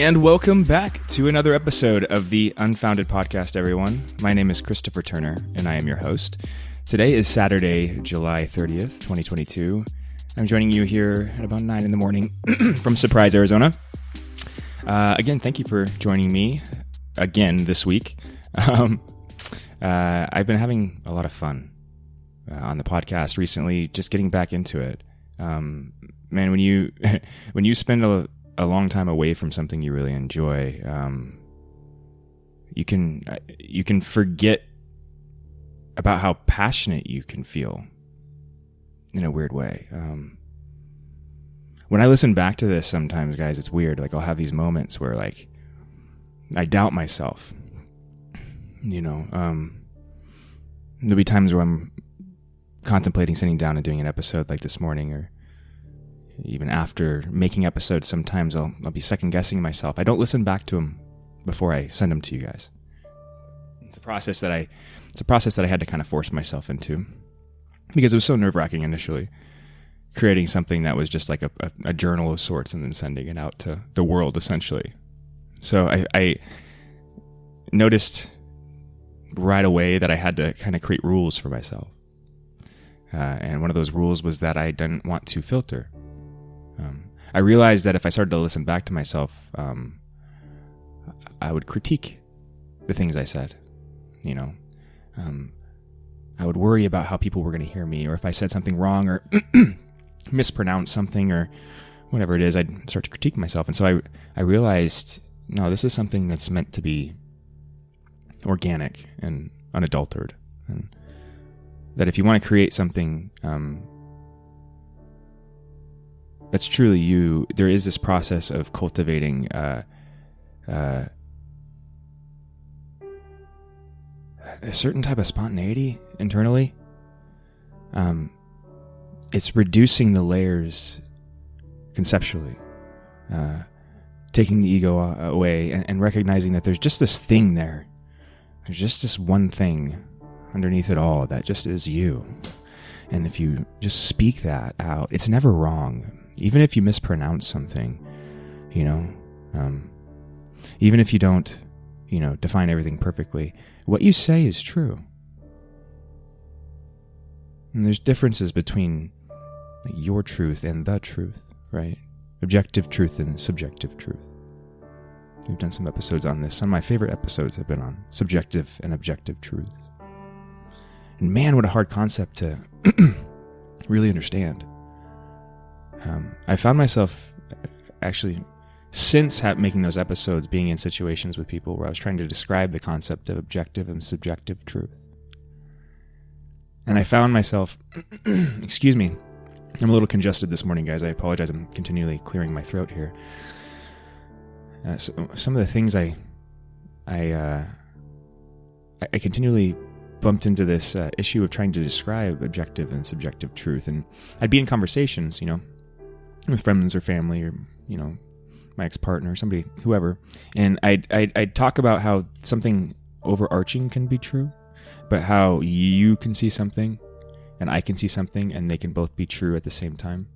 And welcome back to another episode of the Unfounded Podcast, everyone. My name is Christopher Turner, and I am your host. Today is Saturday, July 30th, 2022. I'm joining you here at about 9 in the morning from Surprise, Arizona. Again, thank you for joining me again this week. I've been having a lot of fun on the podcast recently, just getting back into it. Man, when you spend a long time away from something you really enjoy, you can forget about how passionate you can feel in a weird way. When I listen back to this sometimes, guys, it's weird. Like, I'll have these moments where, like, I doubt myself. There'll be times where I'm contemplating sitting down and doing an episode like this morning, or even after making episodes, sometimes I'll be second-guessing myself. I don't listen back to them before I send them to you guys. It's a process that I had to kind of force myself into, because it was so nerve-wracking initially, creating something that was just like a journal of sorts and then sending it out to the world, essentially. So I noticed right away that I had to kind of create rules for myself. And one of those rules was that I didn't want to filter. I realized that if I started to listen back to myself, I would critique the things I said. I would worry about how people were going to hear me, or if I said something wrong or mispronounced something or whatever it is, I'd start to critique myself. And so I realized, no, this is something that's meant to be organic and unadulterated. And that if you want to create something that's truly you, there is this process of cultivating a certain type of spontaneity internally. It's reducing the layers conceptually, taking the ego away, and recognizing that there's just this thing there. There's just this one thing underneath it all that just is you. And if you just speak that out, it's never wrong. Even if you mispronounce something, even if you don't, define everything perfectly, what you say is true. And there's differences between your truth and the truth, right? Objective truth and subjective truth. We've done some episodes on this. Some of my favorite episodes have been on subjective and objective truths. And man, what a hard concept to really understand. I found myself actually, since making those episodes, being in situations with people where I was trying to describe the concept of objective and subjective truth. And I found myself, excuse me, I'm a little congested this morning, guys. I apologize. I'm continually clearing my throat here. So some of the things I continually bumped into this issue of trying to describe objective and subjective truth. And I'd be in conversations, with friends or family, or, my ex-partner, somebody, whoever. And I'd talk about how something overarching can be true, but how you can see something and I can see something and they can both be true at the same time.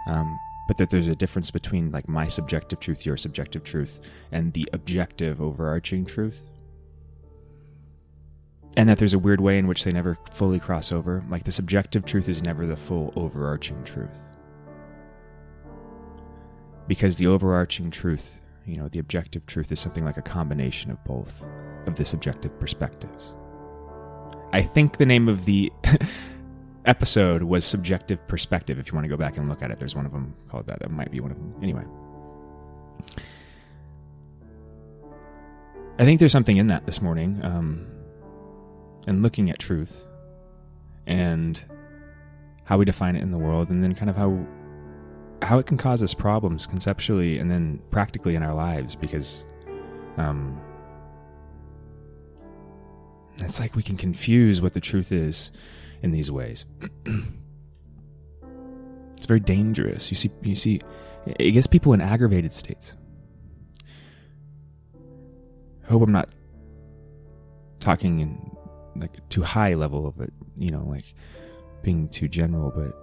But that there's a difference between, like, my subjective truth, your subjective truth, and the objective overarching truth. And that there's a weird way in which they never fully cross over. Like, the subjective truth is never the full overarching truth. Because the overarching truth, the objective truth, is something like a combination of both of the subjective perspectives. I think the name of the episode was Subjective Perspective. If you want to go back and look at it, there's one of them called that. That might be one of them. Anyway. I think there's something in that this morning. And looking at truth and how we define it in the world, and then kind of how it can cause us problems conceptually and then practically in our lives, because it's like we can confuse what the truth is in these ways. It's very dangerous. You see, it gets people in aggravated states. I hope I'm not talking in like too high level of it, like being too general, but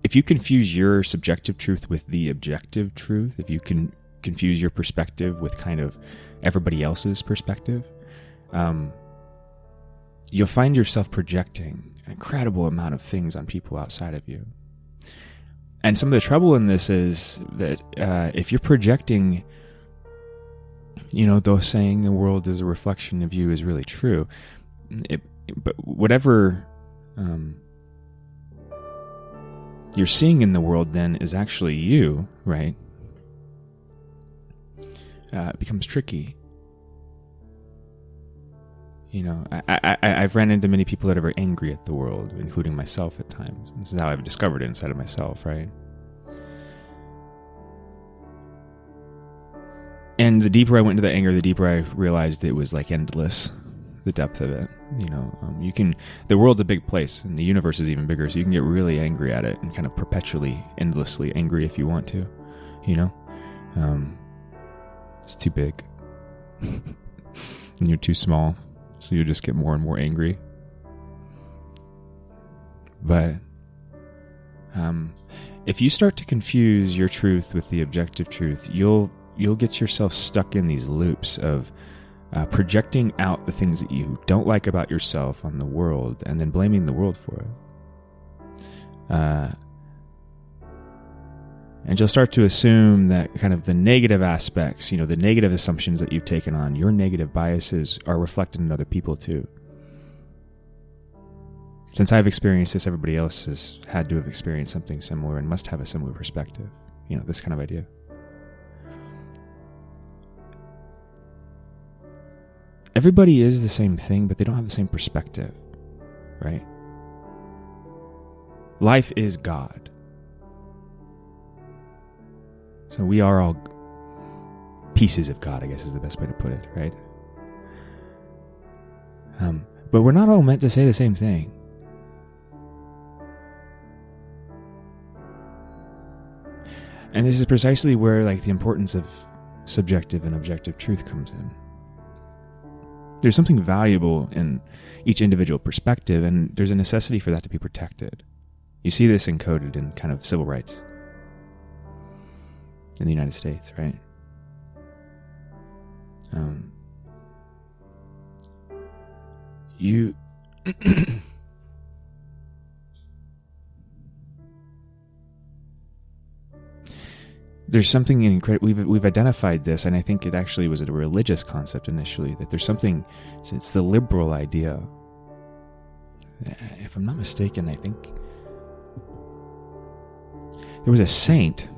if you confuse your subjective truth with the objective truth, if you can confuse your perspective with kind of everybody else's perspective, you'll find yourself projecting an incredible amount of things on people outside of you. And some of the trouble in this is that if you're projecting, though saying the world is a reflection of you is really true, but whatever you're seeing in the world then is actually you, right? It becomes tricky. I've ran into many people that are very angry at the world, including myself at times. This is how I've discovered it inside of myself, right? And the deeper I went into the anger, the deeper I realized it was like endless, the depth of it. The world's a big place, and the universe is even bigger, so you can get really angry at it and kind of perpetually, endlessly angry if you want to, It's too big. And you're too small. So you'll just get more and more angry. But if you start to confuse your truth with the objective truth, you'll get yourself stuck in these loops of projecting out the things that you don't like about yourself on the world and then blaming the world for it. And you'll start to assume that kind of the negative aspects, the negative assumptions that you've taken on, your negative biases are reflected in other people too. Since I've experienced this, everybody else has had to have experienced something similar and must have a similar perspective. This kind of idea. Everybody is the same thing, but they don't have the same perspective, right? Life is God. So we are all pieces of God, I guess is the best way to put it, right? But we're not all meant to say the same thing. And this is precisely where the importance of subjective and objective truth comes in. There's something valuable in each individual perspective, and there's a necessity for that to be protected. You see this encoded in kind of civil rights in the United States, right? There's something incredible. We've identified this, and I think it actually was a religious concept initially, that there's something, it's the liberal idea. If I'm not mistaken, I think there was a saint,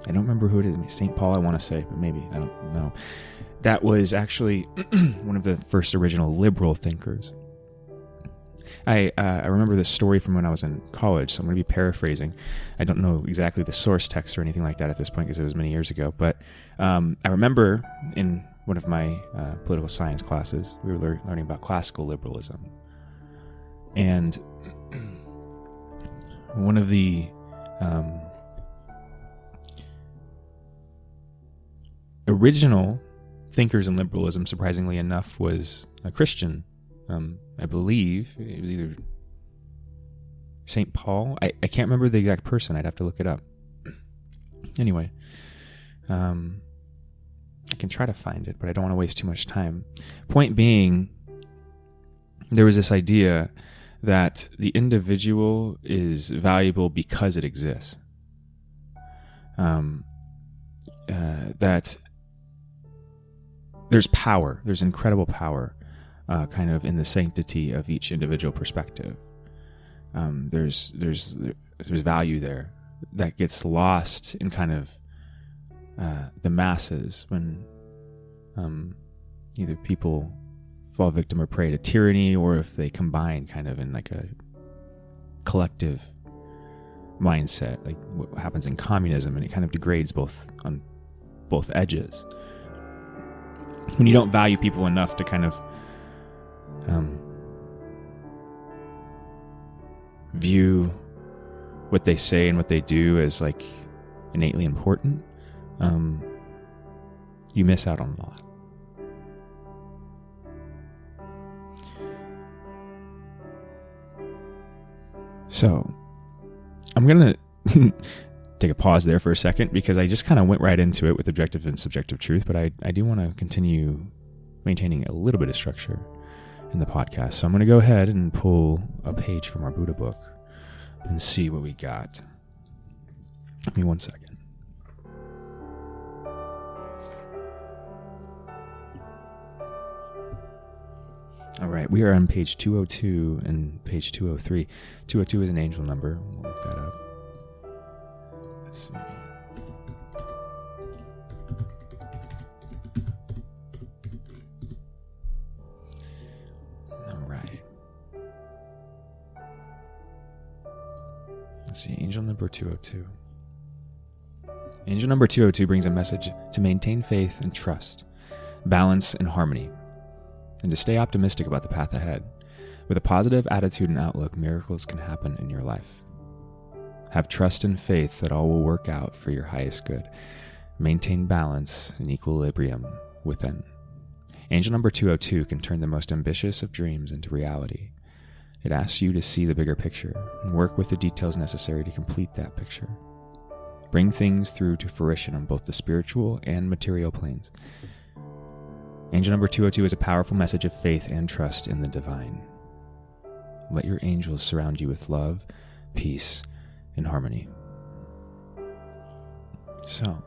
I don't remember who it is, St. Paul I want to say, but maybe, I don't know, that was actually one of the first original liberal thinkers. I remember this story from when I was in college, so I'm going to be paraphrasing. I don't know exactly the source text or anything like that at this point because it was many years ago, but I remember in one of my political science classes, we were learning about classical liberalism. And one of the original thinkers in liberalism, surprisingly enough, was a Christian. I believe it was either St. Paul. I can't remember the exact person. I'd have to look it up. Anyway, I can try to find it, but I don't want to waste too much time. Point being, there was this idea that the individual is valuable because it exists. That there's power. There's incredible power. Kind of in the sanctity of each individual perspective. There's value there that gets lost in kind of the masses when either people fall victim or prey to tyranny, or if they combine kind of in like a collective mindset, like what happens in communism, and it kind of degrades on both edges. When you don't value people enough to kind of view what they say and what they do as like innately important, you miss out on a lot. So, I'm going to take a pause there for a second because I just kind of went right into it with objective and subjective truth, but I do want to continue maintaining a little bit of structure in the podcast. So I'm going to go ahead and pull a page from our Buddha book and see what we got. Give me 1 second. All right, we are on page 202 and page 203. 202 is an angel number. We'll look that up. Let's see. All right. Let's see, angel number 202. Angel number 202 brings a message to maintain faith and trust, balance and harmony, and to stay optimistic about the path ahead. With a positive attitude and outlook, miracles can happen in your life. Have trust and faith that all will work out for your highest good. Maintain balance and equilibrium within. Angel number 202 can turn the most ambitious of dreams into reality. It asks you to see the bigger picture and work with the details necessary to complete that picture. Bring things through to fruition on both the spiritual and material planes. Angel number 202 is a powerful message of faith and trust in the divine. Let your angels surround you with love, peace, and harmony. So,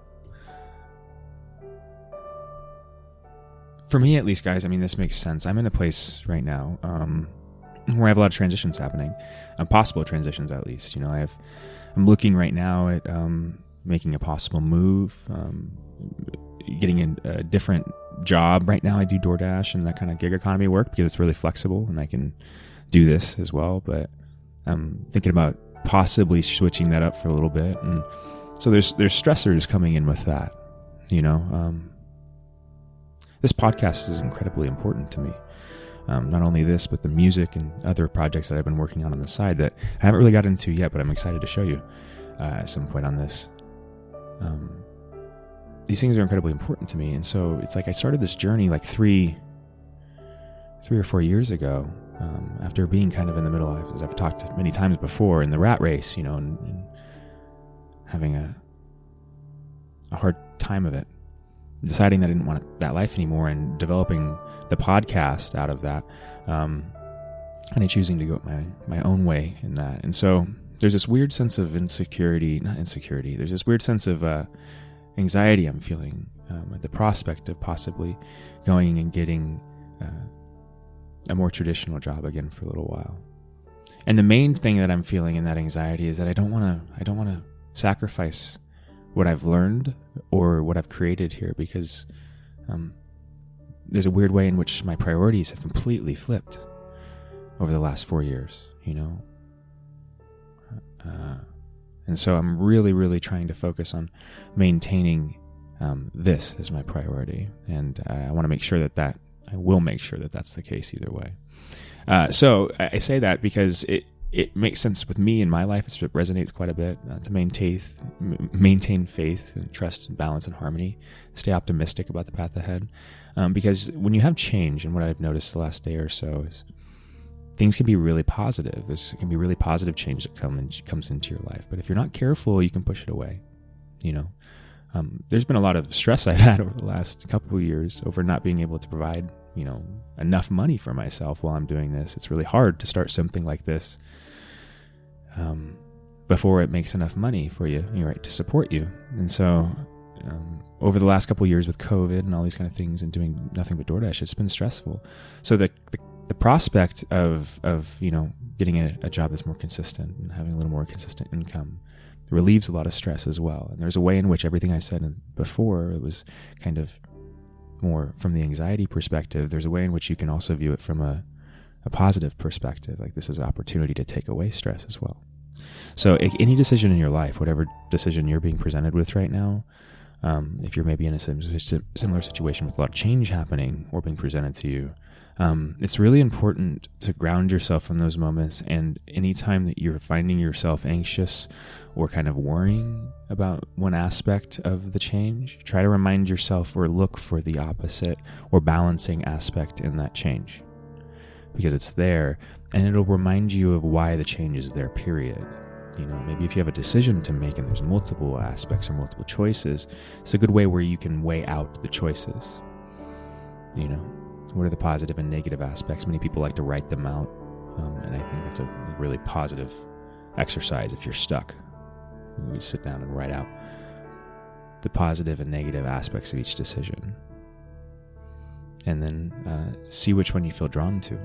for me at least, guys, I mean, this makes sense. I'm in a place right now where I have a lot of transitions happening, possible transitions at least. You know, I'm looking right now at making a possible move, getting a different job. Right now I do DoorDash and that kind of gig economy work because it's really flexible and I can do this as well, but I'm thinking about possibly switching that up for a little bit. And so there's stressors coming in with that, you know. This podcast is incredibly important to me. Not only this, but the music and other projects that I've been working on the side that I haven't really got into yet, but I'm excited to show you at some point on this. These things are incredibly important to me. And so it's like I started this journey like three or 4 years ago, after being kind of in the middle, as I've talked many times before, in the rat race, you know, and having a hard time of it, deciding that I didn't want that life anymore and developing the podcast out of that, and choosing to go my own way in that. And so there's this weird sense of there's this weird sense of anxiety I'm feeling at the prospect of possibly going and getting a more traditional job again for a little while. And the main thing that I'm feeling in that anxiety is that I don't want to sacrifice what I've learned or what I've created here, because there's a weird way in which my priorities have completely flipped over the last 4 years, you know. And so I'm really, really trying to focus on maintaining this as my priority. And I want to make sure that I will make sure that that's the case either way. So I say that because it makes sense with me in my life. It resonates quite a bit to maintain faith and trust and balance and harmony, stay optimistic about the path ahead. Because when you have change, and what I've noticed the last day or so is things can be really positive. There can be really positive change that comes into your life. But if you're not careful, you can push it away. You know, there's been a lot of stress I've had over the last couple of years over not being able to provide, you know, enough money for myself while I'm doing this. It's really hard to start something like this before it makes enough money for you, right, to support you. And so over the last couple of years with COVID and all these kind of things and doing nothing but DoorDash, it's been stressful. So the prospect of you know, getting a job that's more consistent and having a little more consistent income relieves a lot of stress as well. And there's a way in which everything I said before, it was kind of more from the anxiety perspective. There's a way in which you can also view it from a positive perspective. Like, this is an opportunity to take away stress as well. So any decision in your life, whatever decision you're being presented with right now, if you're maybe in a similar situation with a lot of change happening or being presented to you, it's really important to ground yourself in those moments. And anytime that you're finding yourself anxious or kind of worrying about one aspect of the change, try to remind yourself or look for the opposite or balancing aspect in that change, because it's there and it'll remind you of why the change is there, period. Maybe if you have a decision to make and there's multiple aspects or multiple choices, it's a good way where you can weigh out the choices. What are the positive and negative aspects? Many people like to write them out, and I think that's a really positive exercise if you're stuck. We sit down and write out the positive and negative aspects of each decision, and then see which one you feel drawn to.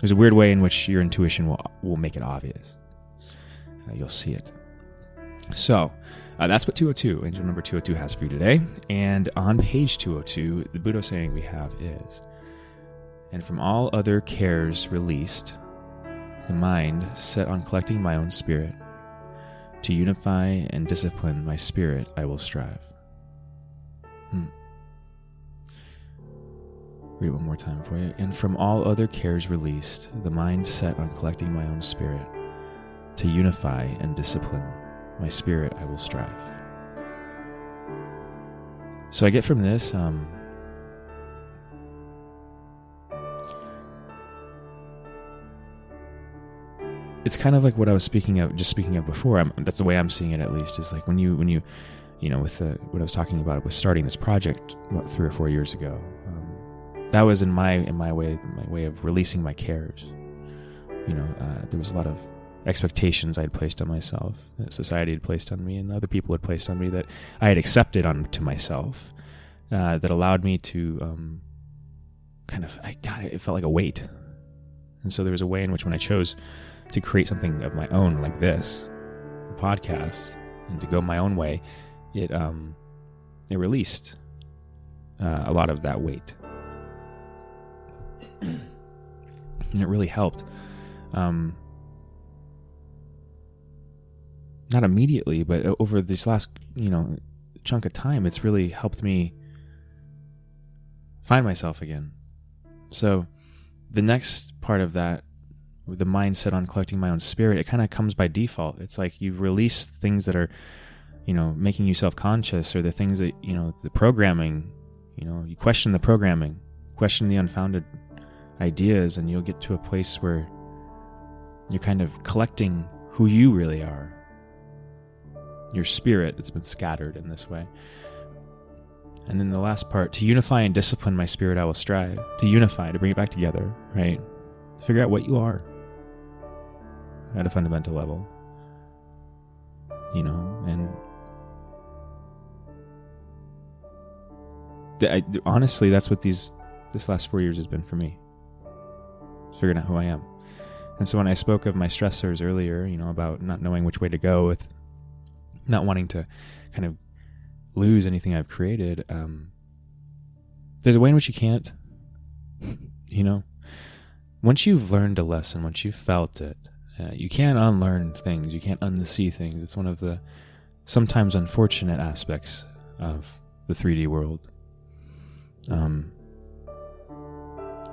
There's a weird way in which your intuition will make it obvious. You'll see it. So that's what 202, angel number 202, has for you today. And on page 202, the Buddha saying we have is, "And from all other cares released, the mind set on collecting my own spirit. To unify and discipline my spirit, I will strive." Read it one more time for you. "And from all other cares released, the mind set on collecting my own spirit. To unify and discipline my spirit, I will strive." So I get from this, it's kind of like what I was speaking of before. That's the way I'm seeing it, at least, is like when you with what I was talking about with starting this project about 3 or 4 years ago. That was in my way of releasing my cares. There was a lot of expectations I had placed on myself, that society had placed on me, and other people had placed on me that I had accepted onto myself, that allowed me to it felt like a weight. And so there was a way in which when I chose to create something of my own, like this, a podcast, and to go my own way, it released a lot of that weight. And it really helped. Not immediately, but over this last, chunk of time, it's really helped me find myself again. So the next part of that, the mindset on collecting my own spirit, it kind of comes by default. It's like you release things that are, making you self-conscious, or the things that, the programming, you question the programming, question the unfounded ideas, and you'll get to a place where you're kind of collecting who you really are. Your spirit that's been scattered in this way. And then the last part, "To unify and discipline my spirit, I will strive." To unify, to bring it back together, right? To figure out what you are at a fundamental level. And honestly, that's what this last 4 years has been for me. Figuring out who I am. And so when I spoke of my stressors earlier, about not knowing which way to go, with not wanting to kind of lose anything I've created, there's a way in which you can't, once you've learned a lesson, once you've felt it, you can't unlearn things, you can't unsee things. It's one of the sometimes unfortunate aspects of the 3D world.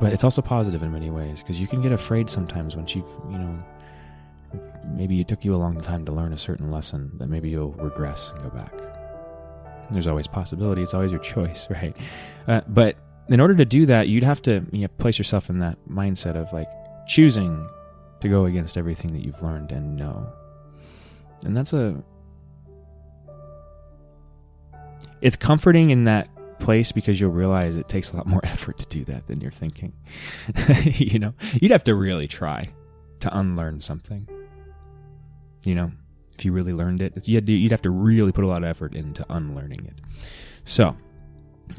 But it's also positive in many ways, because you can get afraid sometimes once you've, maybe it took you a long time to learn a certain lesson, that maybe you'll regress and go back. There's always possibility. It's always your choice, right? But in order to do that, you'd have to place yourself in that mindset of like choosing to go against everything that you've learned and know. And it's comforting in that place, because you'll realize it takes a lot more effort to do that than you're thinking. You'd have to really try to unlearn something. If you really learned it, you'd have to really put a lot of effort into unlearning it. So,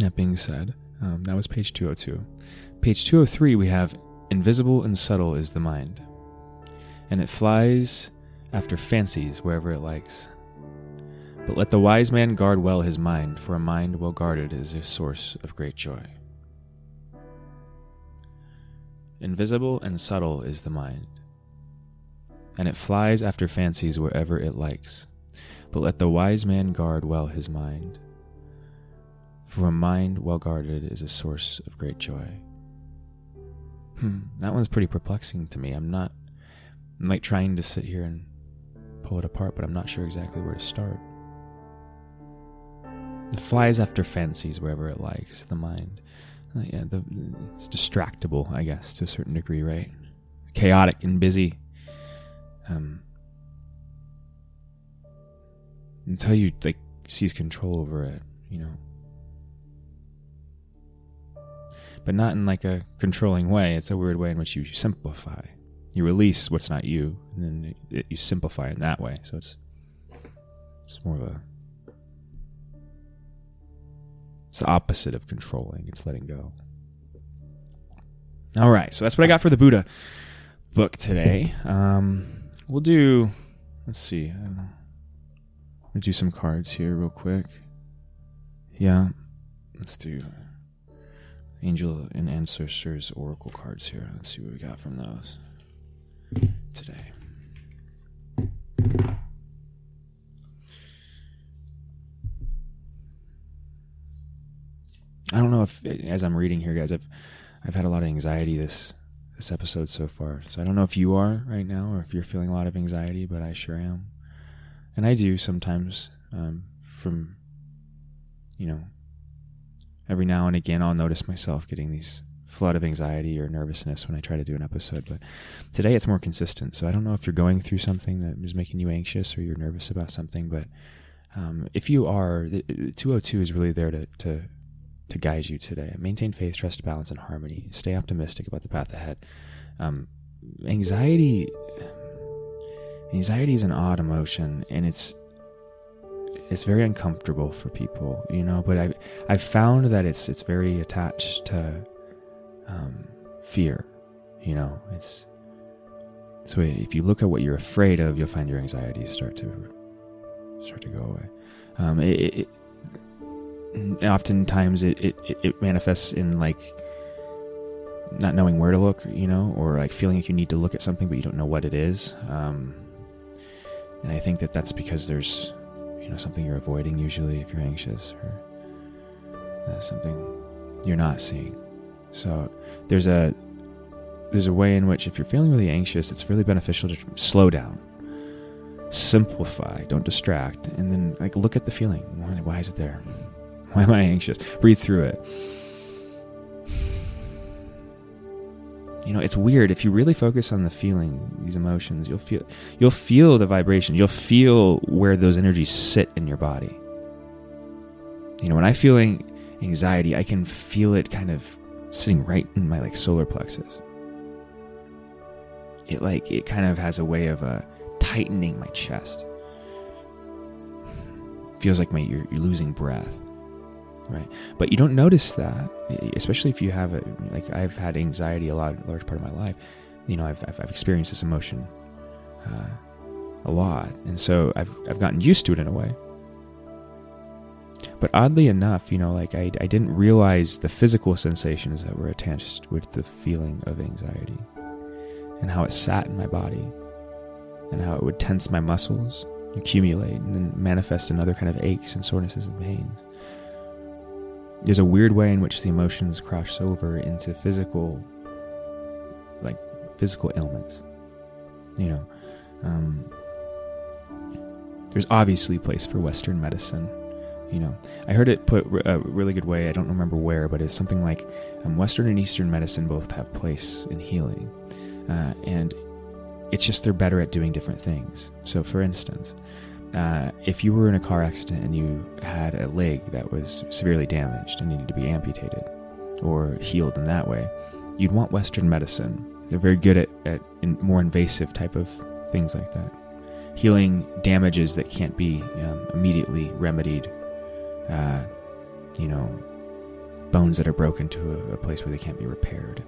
that being said, that was page 202. Page 203, we have, "Invisible and subtle is the mind, and it flies after fancies wherever it likes. But let the wise man guard well his mind, for a mind well guarded is a source of great joy." Invisible and subtle is the mind, and it flies after fancies wherever it likes. But let the wise man guard well his mind, for a mind well guarded is a source of great joy. That one's pretty perplexing to me. I'm like trying to sit here and pull it apart, but I'm not sure exactly where to start. It flies after fancies wherever it likes, the mind. It's distractible, I guess, to a certain degree, right? Chaotic and busy. until you like seize control over it, but not in like a controlling way. It's a weird way in which you simplify. You release what's not you, and then you simplify in that way. So it's more of it's the opposite of controlling. It's letting go. All right, so that's what I got for the Buddha book today. We'll do, let's see, we'll do some cards here real quick. Yeah, let's do Angel and Ancestors Oracle cards here. Let's see what we got from those today. I don't know if, as I'm reading here, guys, I've had a lot of anxiety this episode so far. So I don't know if you are right now or if you're feeling a lot of anxiety, but I sure am. And I do sometimes, from, every now and again, I'll notice myself getting these flood of anxiety or nervousness when I try to do an episode. But today it's more consistent. So I don't know if you're going through something that is making you anxious or you're nervous about something. But if you are, the 202 is really there to guide you today. Maintain faith, trust, balance, and harmony. Stay optimistic about the path ahead. Anxiety is an odd emotion, and it's very uncomfortable for people, but I've found that it's very attached to fear. It's so if you look at what you're afraid of, you'll find your anxiety start to go away. Oftentimes it manifests in like not knowing where to look, or like feeling like you need to look at something but you don't know what it is. And I think that's because there's something you're avoiding usually if you're anxious, or something you're not seeing. So there's a way in which if you're feeling really anxious, it's really beneficial to slow down, simplify, don't distract, and then like look at the feeling. Why is it there? Why am I anxious? Breathe through it. It's weird. If you really focus on the feeling, these emotions, you'll feel the vibration. You'll feel where those energies sit in your body. When I feel anxiety, I can feel it kind of sitting right in my like solar plexus. It kind of has a way of tightening my chest. Feels like you're losing breath. Right, but you don't notice that, especially if you have I've had anxiety a large part of my life. I've experienced this emotion a lot, and so I've gotten used to it in a way. But oddly enough, I didn't realize the physical sensations that were attached with the feeling of anxiety, and how it sat in my body, and how it would tense my muscles, accumulate, and then manifest in other kind of aches and sorenesses and pains. There's a weird way in which the emotions cross over into physical ailments. There's obviously a place for Western medicine. I heard it put a really good way. I don't remember where, but it's something like Western and Eastern medicine both have place in healing, and it's just they're better at doing different things. So, for instance, if you were in a car accident and you had a leg that was severely damaged and needed to be amputated or healed in that way, you'd want Western medicine. They're very good at more invasive type of things like that. Healing damages that can't be immediately remedied. Bones that are broken to a place where they can't be repaired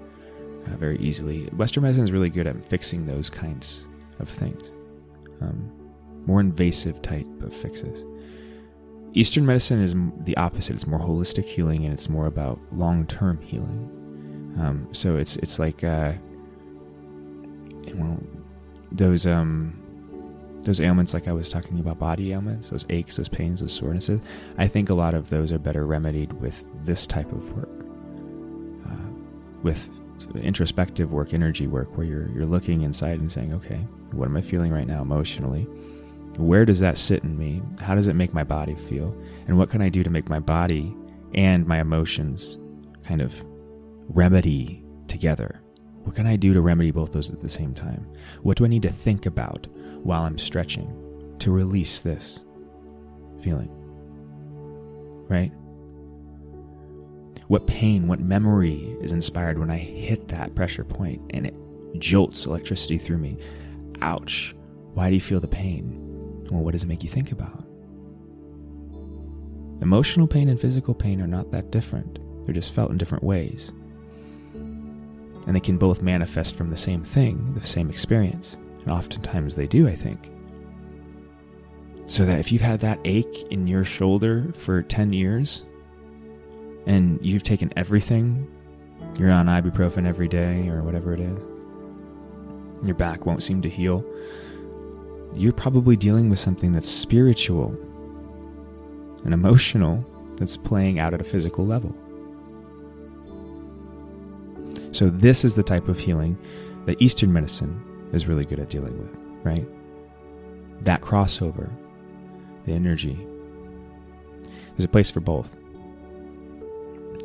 very easily. Western medicine is really good at fixing those kinds of things. More invasive type of fixes. Eastern medicine is the opposite. It's more holistic healing, and it's more about long-term healing. So it's like those ailments, like I was talking about, body ailments, those aches, those pains, those sorenesses. I think a lot of those are better remedied with this type of work, with introspective work, energy work, where you're looking inside and saying, okay, what am I feeling right now emotionally? Where does that sit in me? How does it make my body feel? And what can I do to make my body and my emotions kind of remedy together? What can I do to remedy both those at the same time? What do I need to think about while I'm stretching to release this? feeling? Right? What pain, what memory is inspired when I hit that pressure point and it jolts electricity through me? Ouch. Why do you feel the pain? Well, what does it make you think about? Emotional pain and physical pain are not that different. They're just felt in different ways. And they can both manifest from the same thing, the same experience. And oftentimes they do, I think. So that if you've had that ache in your shoulder for 10 years, and you've taken everything, you're on ibuprofen every day or whatever it is, your back won't seem to heal, you're probably dealing with something that's spiritual and emotional that's playing out at a physical level. So this is the type of healing that Eastern medicine is really good at dealing with, right? That crossover, the energy. There's a place for both.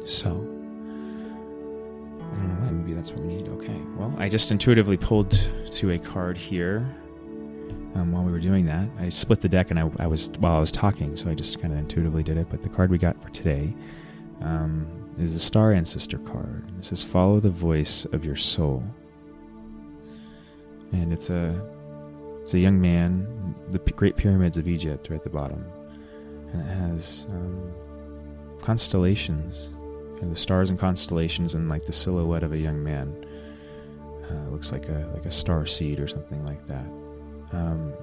So, I don't know why, maybe that's what we need. Okay, well, I just intuitively pulled to a card here while we were doing that. I split the deck and I was while I was talking, so I just kind of intuitively did it. But the card we got for today is the Star Ancestor card. It says, follow the voice of your soul. And it's a young man, the Great Pyramids of Egypt are at the bottom. And it has constellations, the stars and constellations, and like the silhouette of a young man. It looks like a star seed or something like that.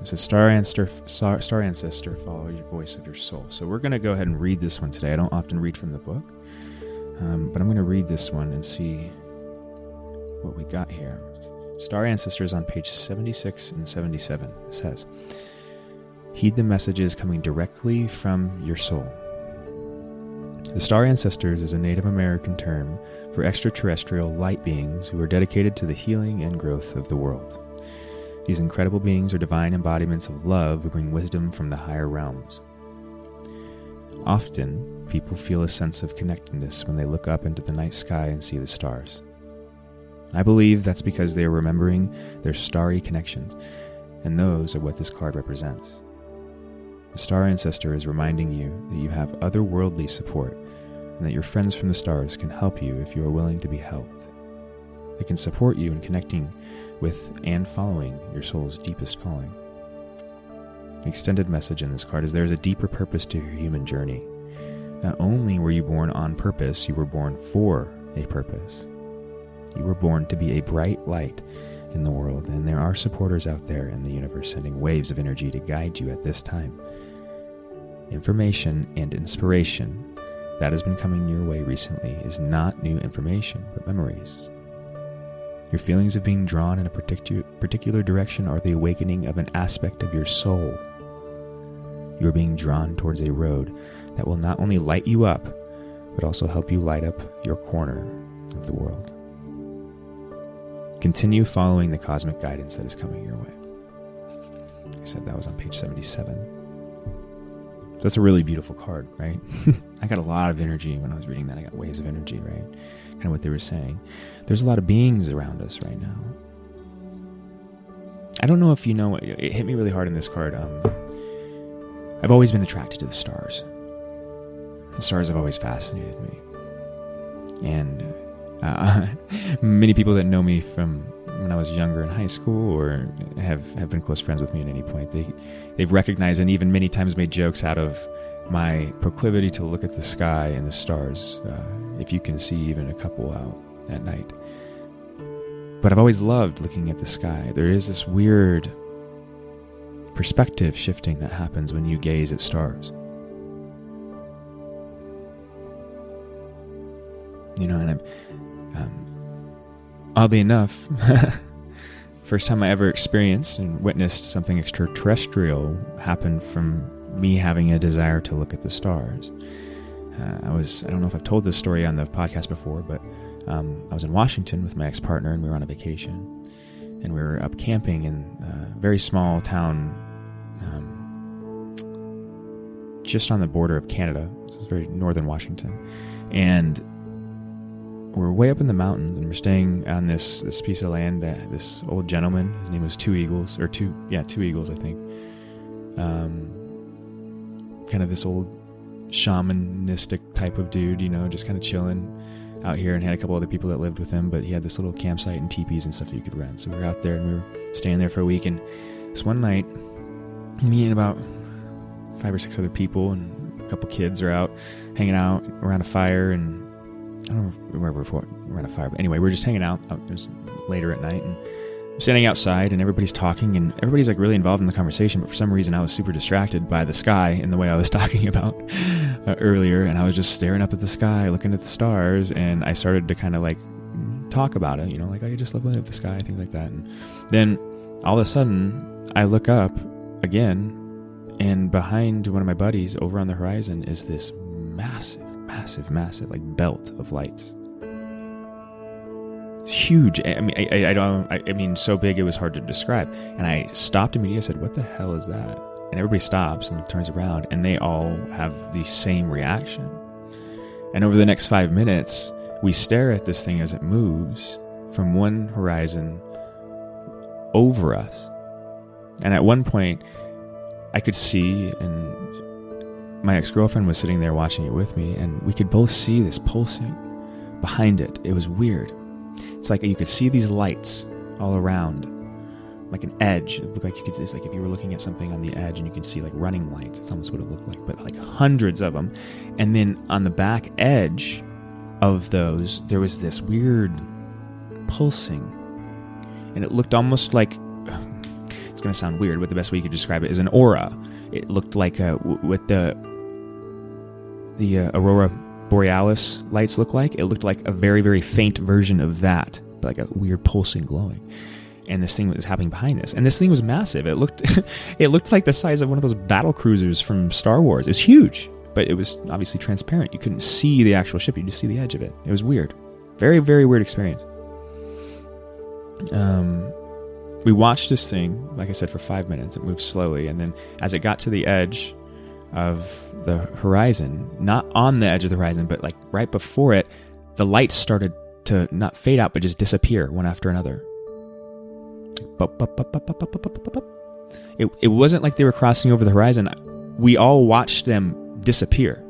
It says, Star Ancestor, follow your voice of your soul. So we're going to go ahead and read this one today. I don't often read from the book, but I'm going to read this one and see what we got here. Star Ancestor is on page 76 and 77. It says, heed the messages coming directly from your soul. The Star Ancestors is a Native American term for extraterrestrial light beings who are dedicated to the healing and growth of the world. These incredible beings are divine embodiments of love who bring wisdom from the higher realms. Often, people feel a sense of connectedness when they look up into the night sky and see the stars. I believe that's because they are remembering their starry connections, and those are what this card represents. The Star Ancestor is reminding you that you have otherworldly support, and that your friends from the stars can help you if you are willing to be helped. They can support you in connecting with and following your soul's deepest calling. The extended message in this card is there is a deeper purpose to your human journey. Not only were you born on purpose, you were born for a purpose. You were born to be a bright light in the world, and there are supporters out there in the universe sending waves of energy to guide you at this time. Information and inspiration that has been coming your way recently is not new information, but memories. Your feelings of being drawn in a particular direction are the awakening of an aspect of your soul. You are being drawn towards a road that will not only light you up, but also help you light up your corner of the world. Continue following the cosmic guidance that is coming your way. I said that was on page 77. That's a really beautiful card, right? I got a lot of energy when I was reading that. I got waves of energy, right? Kind of what they were saying. There's a lot of beings around us right now. I don't know if you know, it hit me really hard in this card. I've always been attracted to the stars. The stars have always fascinated me. And many people that know me from when I was younger in high school or have been close friends with me at any point, they've recognized and even many times made jokes out of my proclivity to look at the sky and the stars, if you can see even a couple out at night. But I've always loved looking at the sky. There is this weird perspective shifting that happens when you gaze at stars. You know, and oddly enough, first time I ever experienced and witnessed something extraterrestrial happened from me having a desire to look at the stars. I don't know if I've told this story on the podcast before, but I was in Washington with my ex-partner and we were on a vacation. And we were up camping in a very small town just on the border of Canada. This is very northern Washington. And we're way up in the mountains, and we're staying on this piece of land. This old gentleman, his name was Two Eagles, I think. kind of this old shamanistic type of dude, just kind of chilling out here, and had a couple other people that lived with him, but he had this little campsite and teepees and stuff that you could rent. So we were out there and we were staying there for a week, and this one night, me and about 5 or 6 other people and a couple kids are out hanging out around a fire, and I don't know where we're around a fire, but anyway, we're just hanging out. It was later at night, and I'm standing outside, and everybody's talking, and everybody's like really involved in the conversation, but for some reason I was super distracted by the sky in the way I was talking about earlier, and I was just staring up at the sky, looking at the stars, and I started to kind of like talk about it, like I just love looking at the sky, things like that. And then all of a sudden I look up again, and behind one of my buddies over on the horizon is this massive like belt of lights. Huge. I mean, so big it was hard to describe. And I stopped immediately. I said, "What the hell is that?" And everybody stops and turns around, and they all have the same reaction. And over the next 5 minutes, we stare at this thing as it moves from one horizon over us. And at one point, I could see, and my ex-girlfriend was sitting there watching it with me, and we could both see this pulsing behind it. It was weird. It's like you could see these lights all around, like an edge. It looked like it's like if you were looking at something on the edge and you could see like running lights. It's almost what it looked like, but like hundreds of them. And then on the back edge of those, there was this weird pulsing, and it looked almost like, it's going to sound weird, but the best way you could describe it is an aura. It looked like what the aurora borealis lights look like. It looked like a very, very faint version of that, like a weird pulsing glowing. And this thing was happening behind this. And this thing was massive. It looked like the size of one of those battle cruisers from Star Wars. It was huge, but it was obviously transparent. You couldn't see the actual ship. You just see the edge of it. It was weird. Very, very weird experience. We watched this thing, like I said, for 5 minutes. It moved slowly. And then as it got to the edge of the horizon, not on the edge of the horizon, but like right before it, the lights started to not fade out, but just disappear one after another. It wasn't like they were crossing over the horizon. We all watched them disappear.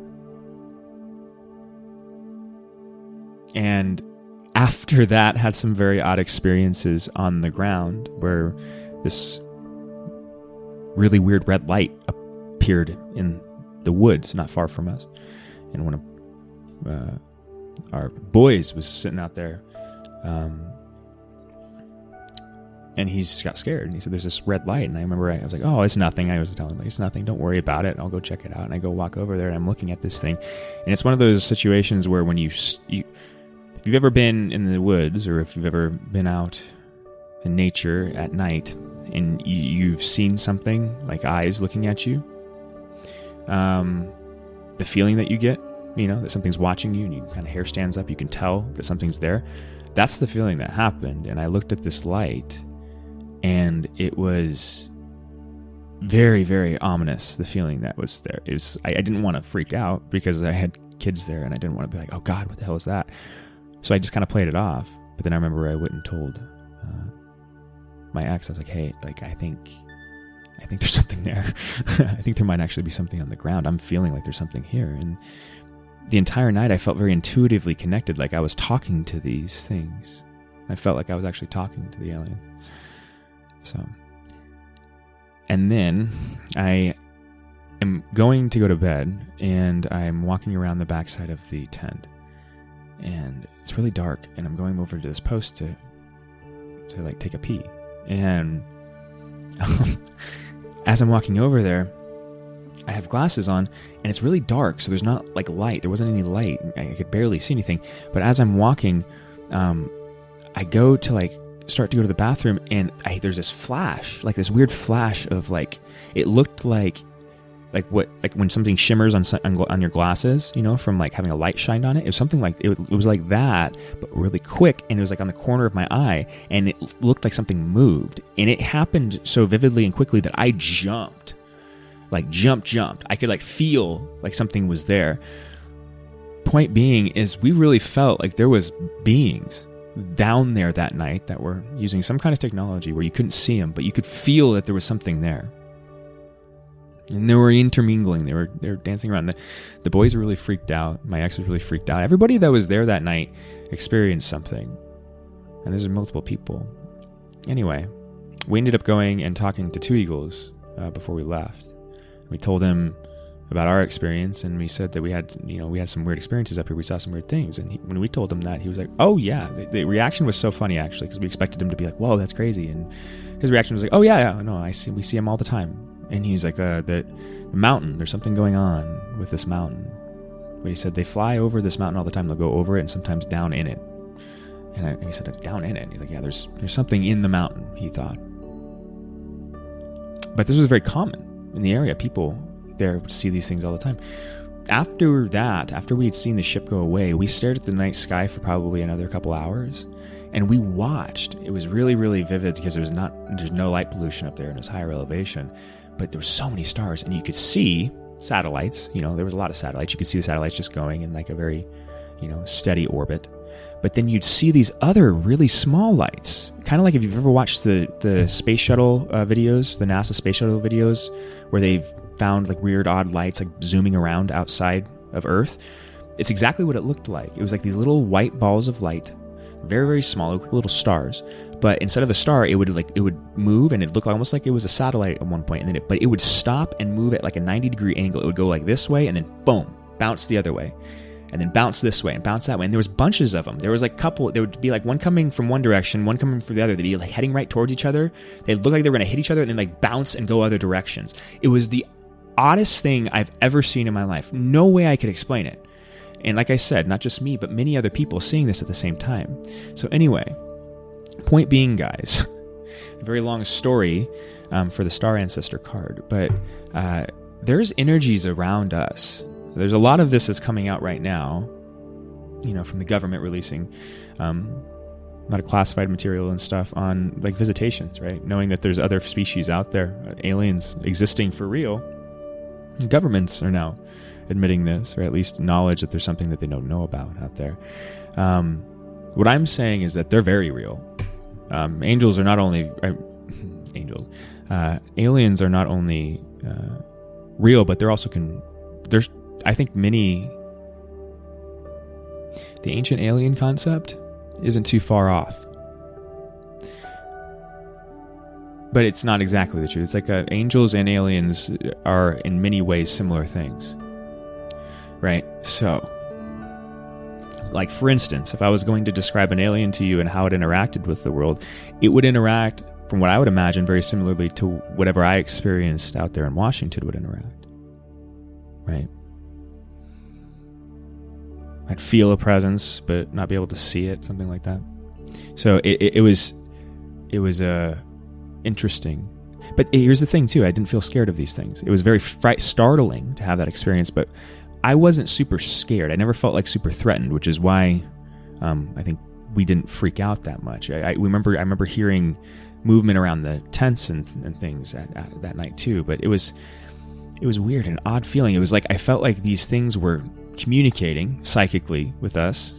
And after that, had some very odd experiences on the ground where this really weird red light appeared in the woods not far from us. And one of our boys was sitting out there, and he just got scared, and he said, "There's this red light." And I remember I was like, "Oh, it's nothing." I was telling him, like, "It's nothing. Don't worry about it. I'll go check it out." And I go walk over there, and I'm looking at this thing. And it's one of those situations where when if you've ever been in the woods, or if you've ever been out in nature at night, and you've seen something like eyes looking at you, the feeling that you get, that something's watching you, and you kind of hair stands up, you can tell that something's there. That's the feeling that happened. And I looked at this light, and it was very, very ominous, the feeling that was there. It was, I didn't want to freak out because I had kids there, and I didn't want to be like, "Oh God, what the hell is that?" So I just kind of played it off. But then I remember I went and told my ex. I was like, "Hey, like I think there's something there. I think there might actually be something on the ground. I'm feeling like there's something here." And the entire night I felt very intuitively connected, like I was talking to these things. I felt like I was actually talking to the aliens. So, and then I am going to go to bed, and I'm walking around the backside of the tent, and it's really dark, and I'm going over to this post to like take a pee. And as I'm walking over there, I have glasses on, and it's really dark, so there's not like light. There wasn't any light. I could barely see anything. But as I'm walking, I go to like start to go to the bathroom, and there's this flash, like this weird flash of like, it looked like when something shimmers on your glasses, from like having a light shined on it. It was something like, it was like that, but really quick, and it was like on the corner of my eye, and it looked like something moved, and it happened so vividly and quickly that I jumped. Like jumped. I could like feel like something was there. Point being is we really felt like there was beings down there that night that were using some kind of technology where you couldn't see them, but you could feel that there was something there. And they were intermingling. They were dancing around. The boys were really freaked out. My ex was really freaked out. Everybody that was there that night experienced something. And there's multiple people. Anyway, we ended up going and talking to Two Eagles before we left. We told him about our experience, and we said that we had some weird experiences up here. We saw some weird things, and when we told him that, he was like, "Oh yeah." The reaction was so funny actually, because we expected him to be like, "Whoa, that's crazy," and his reaction was like, "Oh yeah, no, we see him all the time." And he's like, "The mountain. There's something going on with this mountain." But he said they fly over this mountain all the time. They'll go over it and sometimes down in it. And he said, "Down in it?" And he's like, "Yeah, there's something in the mountain." He thought, but this was very common in the area. People there would see these things all the time. After we had seen the ship go away, we stared at the night sky for probably another couple hours, and we watched. It was really, really vivid because there's no light pollution up there, and it's higher elevation, but there were so many stars, and you could see satellites. There was a lot of satellites. You could see the satellites just going in like a very, steady orbit. But then you'd see these other really small lights, kind of like if you've ever watched the space shuttle videos, the NASA space shuttle videos, where they've found like weird, odd lights like zooming around outside of Earth. It's exactly what it looked like. It was like these little white balls of light, very, very small, like little stars. But instead of a star, it would move, and it looked almost like it was a satellite at one point. And then but it would stop and move at like a 90-degree angle. It would go like this way, and then boom, bounce the other way. And then bounce this way and bounce that way. And there was bunches of them. There was like a couple. There would be like one coming from one direction, one coming from the other. They'd be like heading right towards each other. They'd look like they were going to hit each other and then like bounce and go other directions. It was the oddest thing I've ever seen in my life. No way I could explain it. And like I said, not just me, but many other people seeing this at the same time. So anyway, point being, guys, a very long story for the Star Ancestor card, but there's energies around us. There's a lot of this that's coming out right now, from the government releasing a lot of classified material and stuff on like visitations, right? Knowing that there's other species out there, aliens existing for real. Governments are now admitting this, or at least knowledge that there's something that they don't know about out there. What I'm saying is that they're very real. Angels are not only aliens are not only real, but they're also there's, I think, the ancient alien concept isn't too far off. But it's not exactly the truth. It's like angels and aliens are in many ways similar things. Right? So, like for instance, if I was going to describe an alien to you and how it interacted with the world, it would interact, from what I would imagine, very similarly to whatever I experienced out there in Washington would interact. Right? I'd feel a presence, but not be able to see it, something like that. So it was interesting. But here's the thing too, I didn't feel scared of these things. It was very startling to have that experience, but I wasn't super scared. I never felt like super threatened, which is why I think we didn't freak out that much. I remember hearing movement around the tents and things at that night too, but it was weird, an odd feeling. It was like I felt like these things were communicating psychically with us,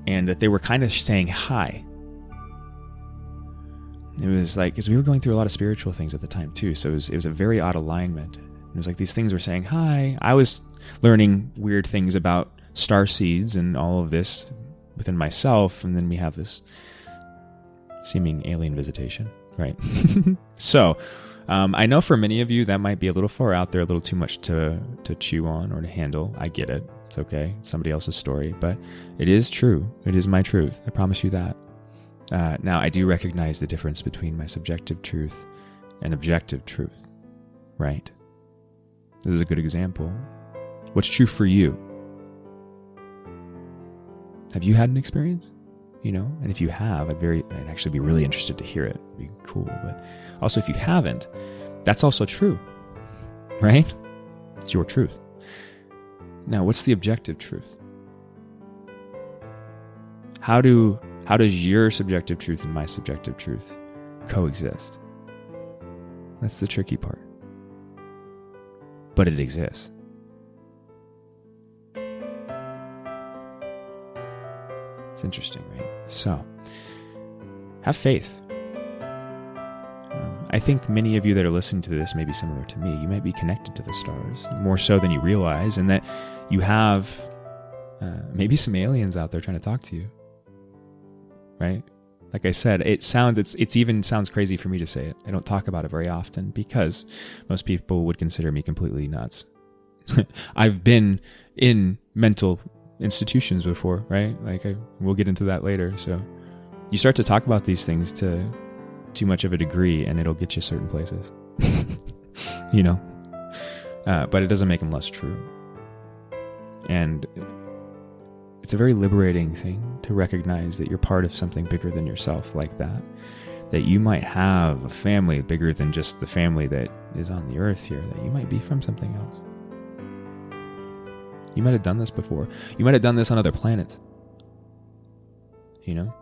and that they were kind of saying hi. It was like, because we were going through a lot of spiritual things at the time too, so it was a very odd alignment. It was like these things were saying hi. I was learning weird things about star seeds and all of this within myself, and then we have this seeming alien visitation, right? So I know for many of you that might be a little far out there, a little too much to chew on or to handle. I get it. It's okay. It's somebody else's story, but it is true. It is my truth. I promise you that. Now, I do recognize the difference between my subjective truth and objective truth, right? This is a good example. What's true for you? Have you had an experience? And if you have, I'd actually be really interested to hear it. It'd be cool. But also, if you haven't, that's also true, right? It's your truth. Now, what's the objective truth? How does your subjective truth and my subjective truth coexist? That's the tricky part. But it exists. It's interesting, right? So, have faith. I think many of you that are listening to this may be similar to me. You might be connected to the stars more so than you realize, and that you have maybe some aliens out there trying to talk to you, right? Like I said, it's even sounds crazy for me to say it. I don't talk about it very often because most people would consider me completely nuts. I've been in mental institutions before, right? Like we'll get into that later. So you start to talk about these things to too much of a degree and it'll get you certain places, you know, but it doesn't make them less true. And it's a very liberating thing to recognize that you're part of something bigger than yourself like that. That you might have a family bigger than just the family that is on the earth here, that you might be from something else. You might have done this before. You might have done this on other planets. You know?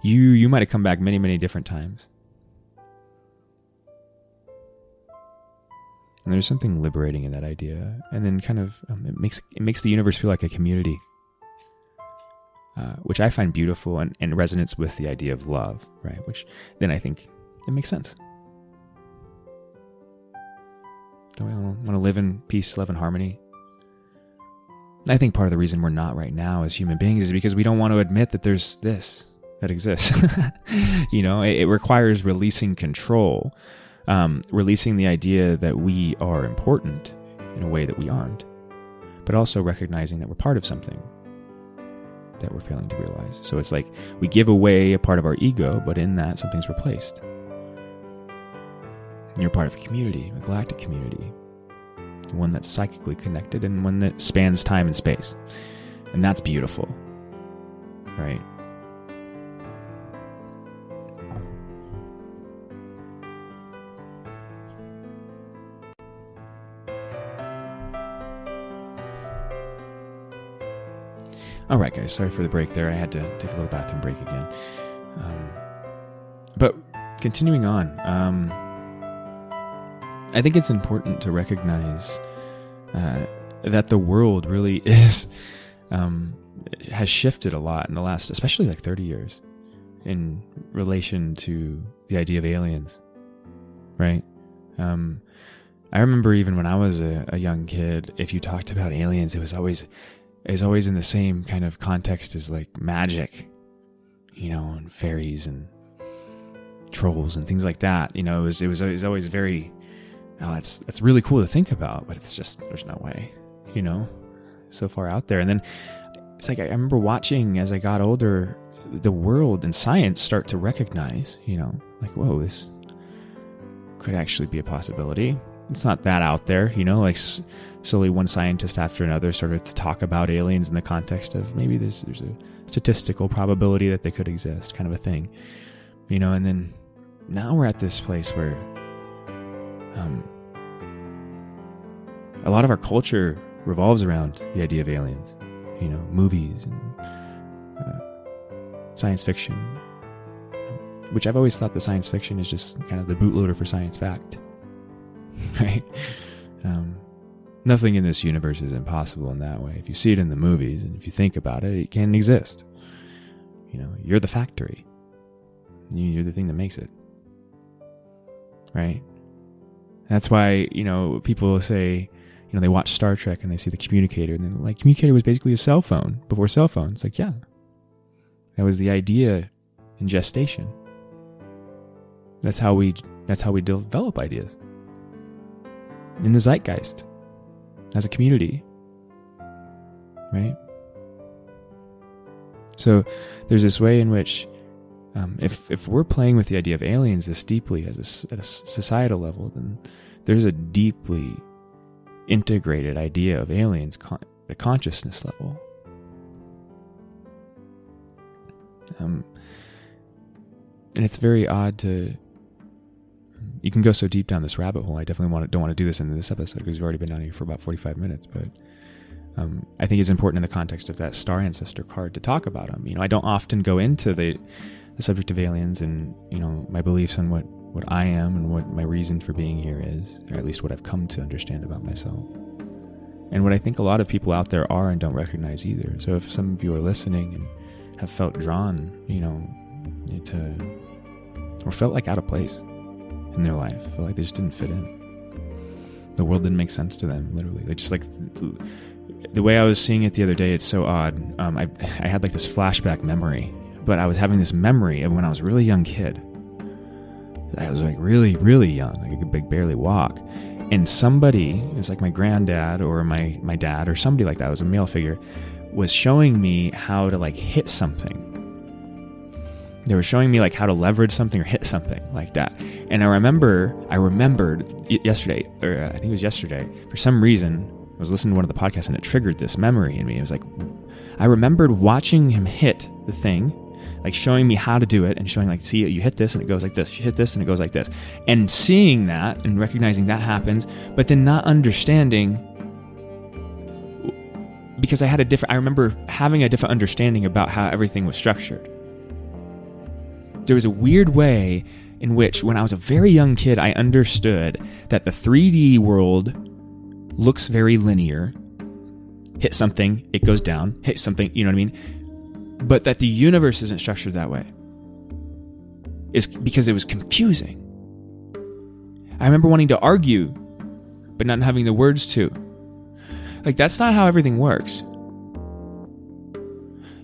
You might have come back many, many different times. And there's something liberating in that idea. And then kind of, it makes the universe feel like a community. Which I find beautiful and resonates with the idea of love, right? Which then I think it makes sense. Don't we all want to live in peace, love, and harmony? I think part of the reason we're not right now as human beings is because we don't want to admit that there's this that exists. You know, it requires releasing control. Releasing the idea that we are important in a way that we aren't, but also recognizing that we're part of something that we're failing to realize. So it's like we give away a part of our ego, but in that something's replaced. And you're part of a community, a galactic community, one that's psychically connected and one that spans time and space. And that's beautiful, right? All right, guys, sorry for the break there. I had to take a little bathroom break again. But continuing on, I think it's important to recognize that the world really has shifted a lot in the last, especially like 30 years in relation to the idea of aliens, right? I remember even when I was a young kid, if you talked about aliens, it was always in the same kind of context as like magic, you know, and fairies and trolls and things like that. You know, it was always very, oh, that's really cool to think about, but it's just, there's no way, you know, so far out there. And then it's like, I remember watching as I got older, the world and science start to recognize, you know, like, whoa, this could actually be a possibility. It's not that out there, you know, like slowly one scientist after another started to talk about aliens in the context of maybe there's a statistical probability that they could exist, kind of a thing, you know. And then now we're at this place where a lot of our culture revolves around the idea of aliens, you know, movies and science fiction, which I've always thought that science fiction is just kind of the bootloader for science fact. Right? Nothing in this universe is impossible in that way. If you see it in the movies and if you think about it, it can exist. You know, you're the factory. You're the thing that makes it. Right? That's why, you know, people say, you know, they watch Star Trek and they see the communicator and they're like, communicator was basically a cell phone before cell phones. It's like, yeah. That was the idea in gestation. That's how we develop ideas. In the zeitgeist, as a community, right? So there's this way in which, if we're playing with the idea of aliens this deeply at a societal level, then there's a deeply integrated idea of aliens at a consciousness level. And it's very odd to. You can go so deep down this rabbit hole. I definitely don't want to do this in this episode because we've already been down here for about 45 minutes. But I think it's important in the context of that star ancestor card to talk about them. You know, I don't often go into the subject of aliens and, you know, my beliefs on what I am and what my reason for being here is, or at least what I've come to understand about myself. And what I think a lot of people out there are and don't recognize either. So if some of you are listening and have felt drawn, you know, to or felt like out of place in their life. Felt like they just didn't fit in. The world didn't make sense to them, literally. They just like the way I was seeing it the other day, it's so odd. I had like this flashback memory, but I was having this memory of when I was a really young kid. I was like really, really young. Like I could barely walk. And somebody, it was like my granddad or my dad or somebody like that, it was a male figure, was showing me how to like hit something. They were showing me like how to leverage something or hit something like that. And I remembered yesterday, or I think it was yesterday, for some reason, I was listening to one of the podcasts and it triggered this memory in me. It was like, I remembered watching him hit the thing, like showing me how to do it and showing like, see, you hit this and it goes like this. You hit this and it goes like this. And seeing that and recognizing that happens, but then not understanding, because I remember having a different understanding about how everything was structured. There was a weird way in which, when I was a very young kid, I understood that the 3D world looks very linear. Hit something, it goes down. Hit something, you know what I mean? But that the universe isn't structured that way. It's because it was confusing. I remember wanting to argue, but not having the words to. Like, that's not how everything works.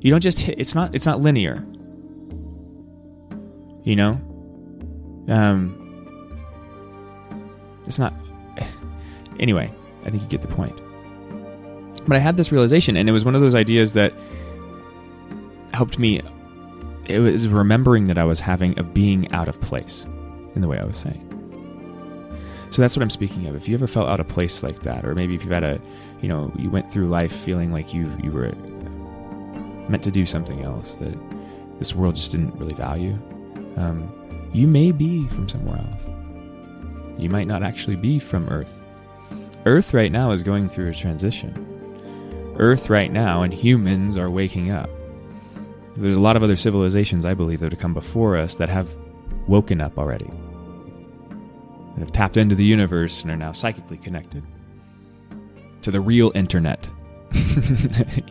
You don't just hit, it's not linear. You know? It's not... Anyway, I think you get the point. But I had this realization, and it was one of those ideas that helped me. It was remembering that I was having a being out of place in the way I was saying. So that's what I'm speaking of. If you ever felt out of place like that, or maybe if you've had you went through life feeling like you were meant to do something else that this world just didn't really value, you may be from somewhere else. You might not actually be from Earth. Earth right now is going through a transition. Earth right now and humans are waking up. There's a lot of other civilizations, I believe, that have come before us that have woken up already. That have tapped into the universe and are now psychically connected to the real internet.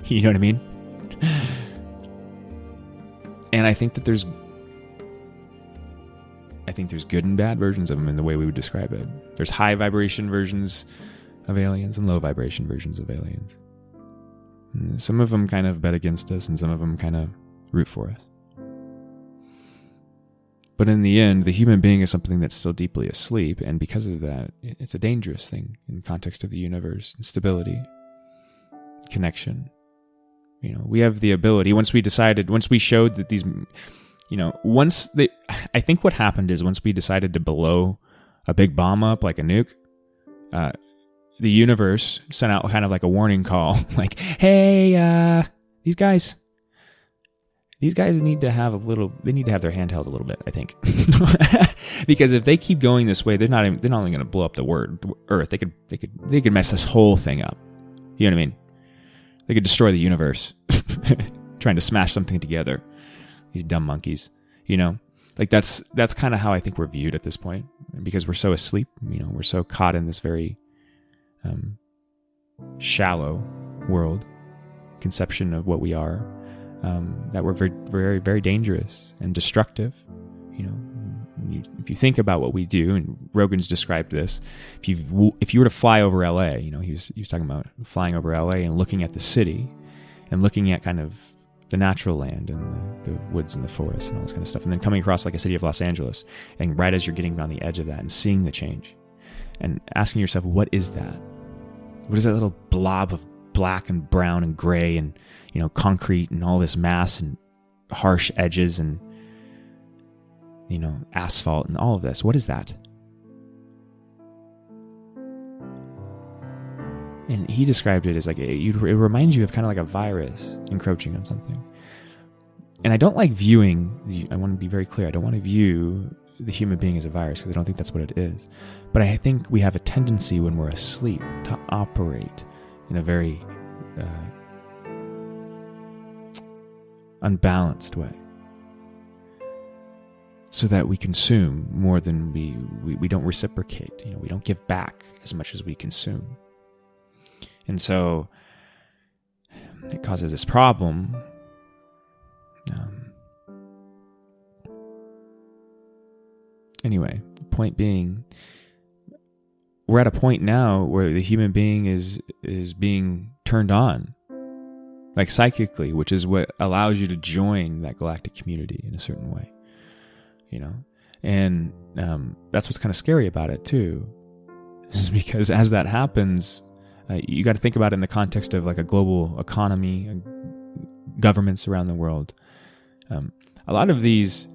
You know what I mean? And I think that there's good and bad versions of them in the way we would describe it. There's high vibration versions of aliens and low vibration versions of aliens. And some of them kind of bet against us and some of them kind of root for us. But in the end, the human being is something that's still deeply asleep, and because of that, it's a dangerous thing in the context of the universe. Stability, connection. We have the ability, once we showed that these, I think what happened is once we decided to blow a big bomb up like a nuke, the universe sent out kind of like a warning call, like, hey, these guys need to have their hand held a little bit, I think. Because if they keep going this way, they're not only going to blow up the Earth, they could mess this whole thing up. You know what I mean? They could destroy the universe trying to smash something together. These dumb monkeys, like that's kind of how I think we're viewed at this point, because we're so asleep, we're so caught in this very shallow world conception of what we are, that we're very, very, very dangerous and destructive. If you think about what we do, and Rogan's described this, if you were to fly over LA, he was talking about flying over LA and looking at the city and looking at kind of the natural land and the woods and the forests and all this kind of stuff, and then coming across like a city of Los Angeles, and right as you're getting on the edge of that and seeing the change and asking yourself, what is that? What is that little blob of black and brown and gray and, concrete and all this mass and harsh edges and, asphalt and all of this? What is that? And he described it as like, it reminds you of kind of like a virus encroaching on something. And I don't like I want to be very clear, I don't want to view the human being as a virus, because I don't think that's what it is. But I think we have a tendency when we're asleep to operate in a very unbalanced way, so that we consume more than we don't reciprocate. We don't give back as much as we consume. And so it causes this problem. Anyway, point being, we're at a point now where the human being is being turned on, like psychically, which is what allows you to join that galactic community in a certain way, and that's what's kind of scary about it too, is because as that happens, you got to think about it in the context of like a global economy, governments around the world. A lot of these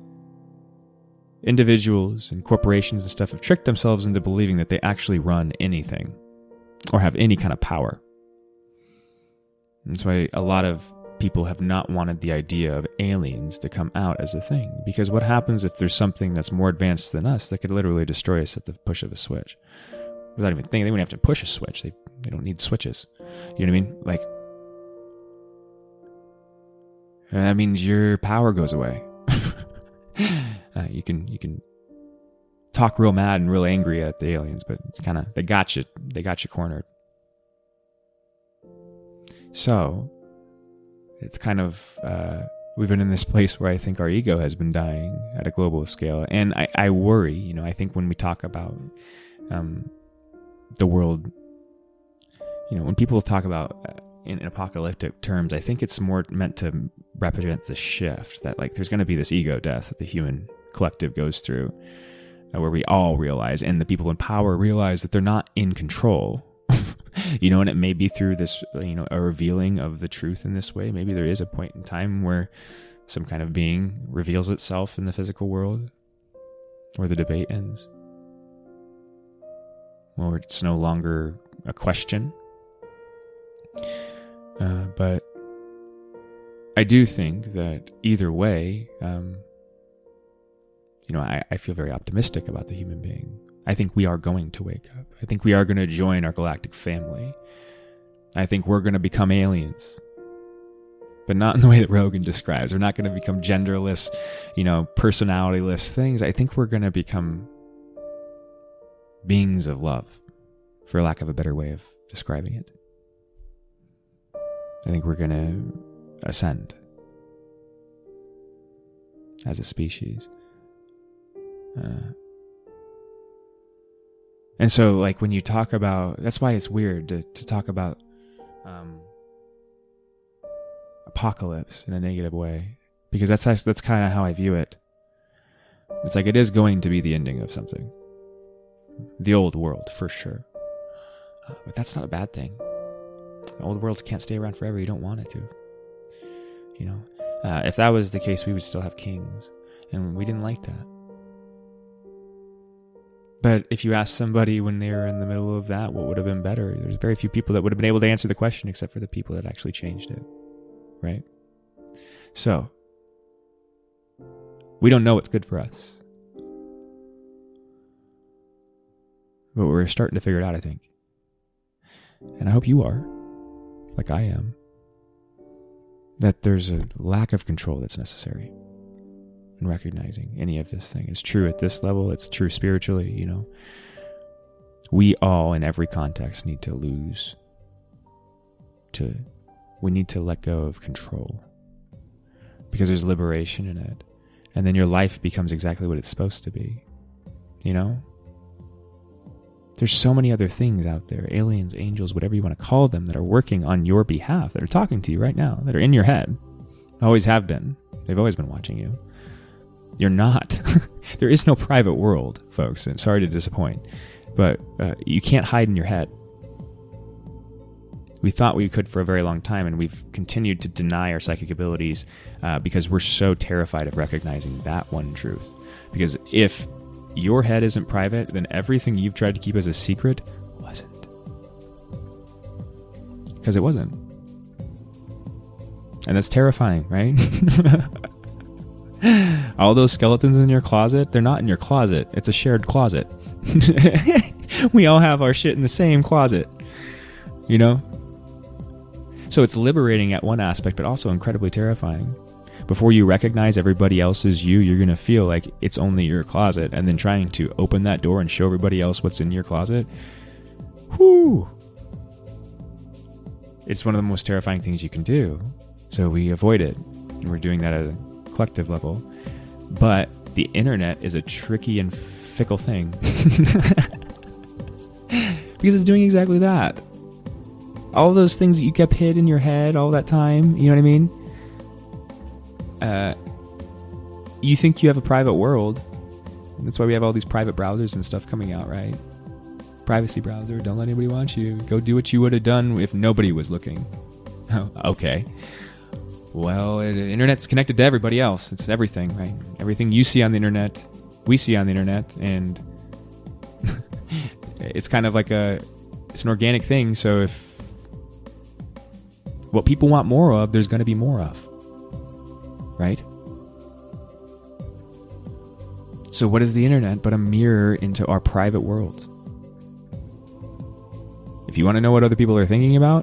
individuals and corporations and stuff have tricked themselves into believing that they actually run anything or have any kind of power. That's why a lot of people have not wanted the idea of aliens to come out as a thing. Because what happens if there's something that's more advanced than us that could literally destroy us at the push of a switch? Without even thinking, they wouldn't have to push a switch. They don't need switches. You know what I mean? Like, that means your power goes away. You can talk real mad and real angry at the aliens, but kind of they got you cornered. So it's kind of we've been in this place where I think our ego has been dying at a global scale, and I worry. I think when we talk about the world, when people talk about in apocalyptic terms, I think it's more meant to represent the shift that like there's going to be this ego death that the human collective goes through, where we all realize, and the people in power realize that they're not in control. And it may be through this, a revealing of the truth in this way. Maybe there is a point in time where some kind of being reveals itself in the physical world, where the debate ends, or it's no longer a question. But I do think that either way, I feel very optimistic about the human being. I think we are going to wake up. I think we are going to join our galactic family. I think we're going to become aliens, but not in the way that Rogan describes. We're not going to become genderless, personalityless things. I think we're going to become beings of love, for lack of a better way of describing it. I think we're going to ascend as a species. And so, like, when you talk about, that's why it's weird to talk about apocalypse in a negative way, because that's kind of how I view it. It's like it is going to be the ending of something, the old world for sure, but that's not a bad thing. The old worlds can't stay around forever. You don't want it to. If that was the case, we would still have kings, and we didn't like that. But if you ask somebody when they were in the middle of that, what would have been better? There's very few people that would have been able to answer the question, except for the people that actually changed it, right? So, we don't know what's good for us. But we're starting to figure it out, I think. And I hope you are, like I am, that there's a lack of control that's necessary in recognizing any of this thing. It's true at this level. It's true spiritually, We all, in every context, need to we need to let go of control, because there's liberation in it. And then your life becomes exactly what it's supposed to be, There's so many other things out there, aliens, angels, whatever you want to call them, that are working on your behalf, that are talking to you right now, that are in your head. Always have been. They've always been watching you. You're not. There is no private world, folks. I'm sorry to disappoint, but you can't hide in your head. We thought we could for a very long time, and we've continued to deny our psychic abilities because we're so terrified of recognizing that one truth. Because if your head isn't private, then everything you've tried to keep as a secret wasn't. Because it wasn't. And that's terrifying, right? All those skeletons in your closet, they're not in your closet. It's a shared closet. We all have our shit in the same closet. So it's liberating at one aspect, but also incredibly terrifying. Before you recognize everybody else as you, you're going to feel like it's only your closet, and then trying to open that door and show everybody else what's in your closet. Whoo! It's one of the most terrifying things you can do. So we avoid it. And we're doing that at a collective level. But the internet is a tricky and fickle thing. Because it's doing exactly that. All those things that you kept hid in your head all that time, you know what I mean? You think you have a private world. That's why we have all these private browsers and stuff coming out, right? Privacy browser, don't let anybody watch you. Go do what you would have done if nobody was looking. Oh, okay. Well, the internet's connected to everybody else. It's everything, right? Everything you see on the internet, we see on the internet, and it's kind of like it's an organic thing. So if what people want more of, there's going to be more of, right? So what is the internet but a mirror into our private worlds? If you want to know what other people are thinking about,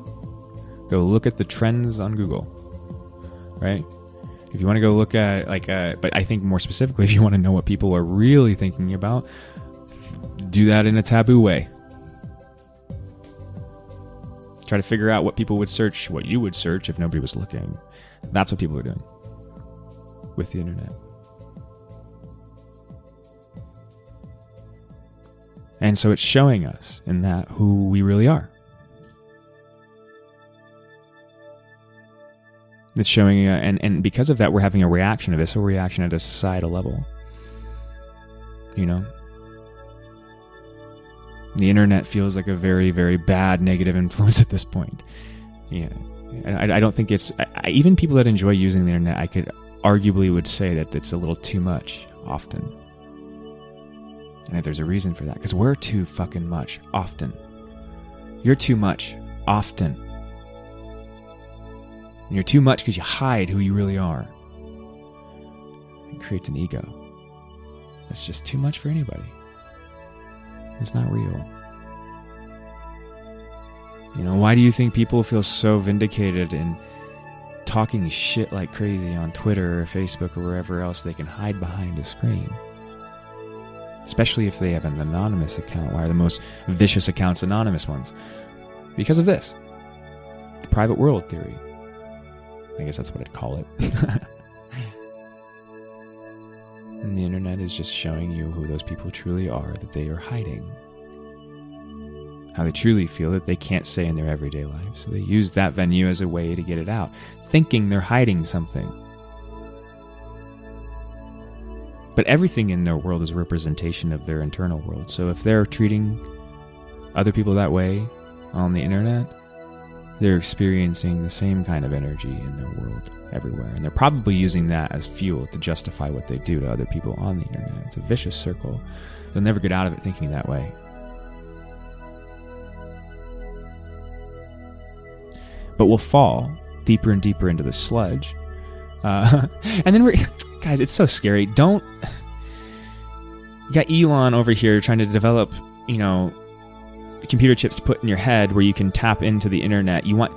go look at the trends on Google, right? If you want to go look at but I think more specifically, if you want to know what people are really thinking about, do that in a taboo way. Try to figure out what people would search, what you would search if nobody was looking. That's what people are doing with the internet. And so it's showing us in that who we really are. It's showing, and because of that, we're having a reaction, a visceral reaction at a societal level. You know? The internet feels like a very, very bad negative influence at this point. Yeah, I don't think it's... even people that enjoy using the internet, I could arguably would say that it's a little too much, often. And there's a reason for that, because we're too fucking much, often. You're too much, often. And you're too much because you hide who you really are. It creates an ego. It's just too much for anybody. It's not real. You know, why do you think people feel so vindicated in talking shit like crazy on Twitter or Facebook or wherever else they can hide behind a screen? Especially if they have an anonymous account. Why are the most vicious accounts anonymous ones? Because of this. The private world theory. I guess that's what I'd call it. And the internet is just showing you who those people truly are, that they are hiding. How they truly feel that they can't say in their everyday life. So they use that venue as a way to get it out, thinking they're hiding something. But everything in their world is a representation of their internal world. So if they're treating other people that way on the internet, they're experiencing the same kind of energy in their world everywhere. And they're probably using that as fuel to justify what they do to other people on the internet. It's a vicious circle. They'll never get out of it thinking that way. But we'll fall deeper and deeper into the sludge. And then guys, it's so scary. You got Elon over here trying to develop, computer chips to put in your head where you can tap into the internet. You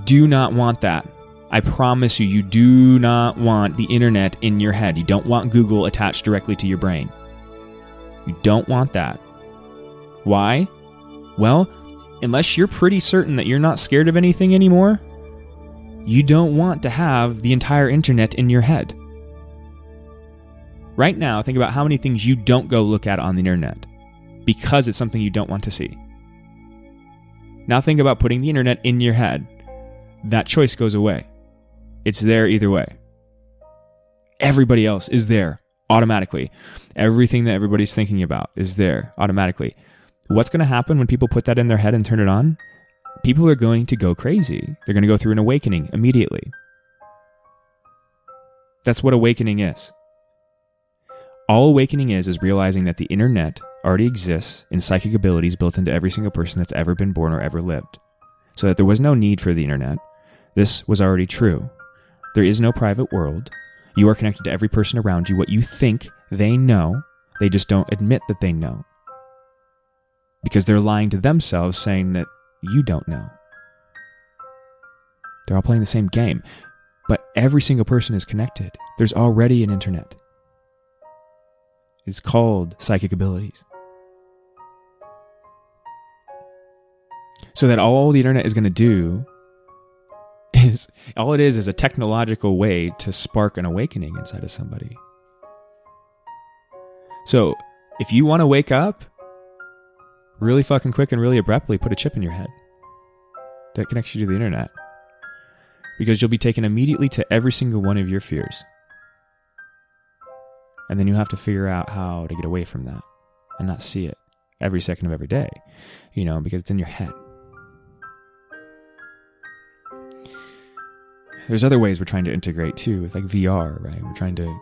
do not want that. I promise you, you do not want the internet in your head. You don't want Google attached directly to your brain. You don't want that. Why? Well, unless you're pretty certain that you're not scared of anything anymore, you don't want to have the entire internet in your head. Right now, think about how many things you don't go look at on the internet because it's something you don't want to see. Now think about putting the internet in your head. That choice goes away. It's there either way. Everybody else is there automatically. Everything that everybody's thinking about is there automatically. What's going to happen when people put that in their head and turn it on? People are going to go crazy. They're going to go through an awakening immediately. That's what awakening is. All awakening is realizing that the internet already exists in psychic abilities built into every single person that's ever been born or ever lived. So that there was no need for the internet. This was already true. There is no private world. You are connected to every person around you. What you think they know, they just don't admit that they know. Because they're lying to themselves saying that you don't know. They're all playing the same game. But every single person is connected. There's already an internet. It's called psychic abilities. So that all the internet is going to do is, all it is a technological way to spark an awakening inside of somebody. So if you want to wake up really fucking quick and really abruptly, put a chip in your head that connects you to the internet. Because you'll be taken immediately to every single one of your fears. And then you have to figure out how to get away from that and not see it every second of every day, because it's in your head. There's other ways we're trying to integrate too, with like VR, right? We're trying to,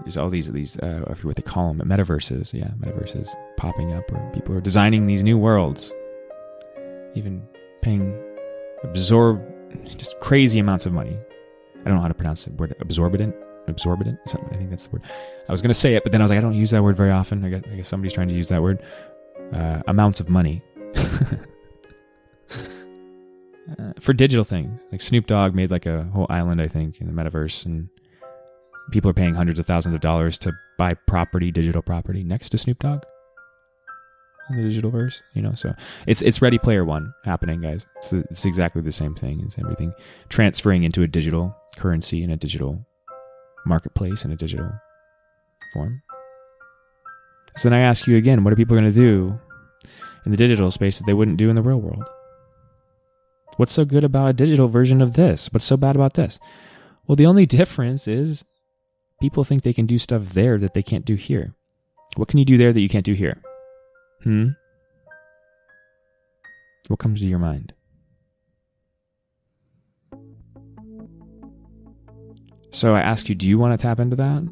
there's all these I forget what they call them, metaverses. Yeah, metaverses popping up where people are designing these new worlds, even paying just crazy amounts of money. I don't know how to pronounce the word absorbent. I think that's the word. I was going to say it, but then I was like, I don't use that word very often. I guess somebody's trying to use that word. Amounts of money. For digital things. Like Snoop Dogg made like a whole island, I think, in the metaverse, and people are paying hundreds of thousands of dollars to buy digital property next to Snoop Dogg in the digital verse, so it's Ready Player One happening, guys. It's exactly the same thing. It's everything transferring into a digital currency in a digital marketplace in a digital form. So then I ask you again, what are people going to do in the digital space that they wouldn't do in the real world? What's so good about a digital version of this? What's so bad about this? Well, the only difference is people think they can do stuff there that they can't do here. What can you do there that you can't do here? What comes to your mind? So I ask you, do you want to tap into that?